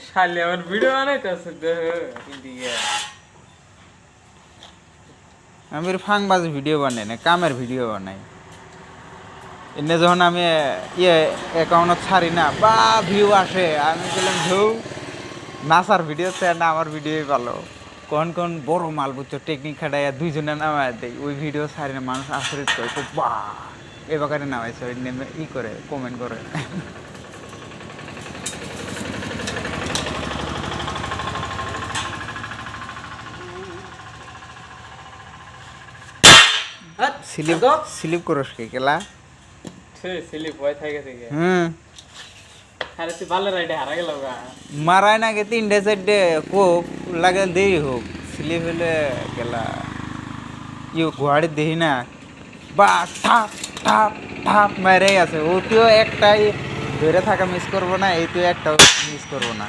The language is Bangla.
শালি আমার ভিডিও বানাইতেছে ইন্ডিয়া আমি ফাংবাজ ভিডিও বানাই না, কামের ভিডিও বানাই। এনে যখন আমি অ্যাকাউন্টত ছাড়ি না বা ভিউ আসে, আমি বললাম ভিউ নাচার ভিডিও চাই না, আমার ভিডিওই ভালো। কোন কোন বড় মাল বুঝছো টেকনিক খাটাইয়া দুইজনে নামায় দেয়, ওই ভিডিও ছাড়ি না, মানুষ আশ্চর্য করে খুব বা এ বাকারে নামাইছে, ওই নেমে করে কমেন্ট করে। স্লিপ স্লিপ করস কে কেলা সিলি ভয় থাকে থেকে আরে তুই ভালো রাইডে হারা গেল গা মারায় না গে 3 4 কোপ লাগে দেরি হোক স্লিপ হলে কেলা গুয়াড়ি দেখি না বা ঠাপ ঠাপ ঠাপ মেরে আছে, ও তুইও একটাই ধরে থাকা মিস করবো না, এই তুই একটাও মিস করবো না।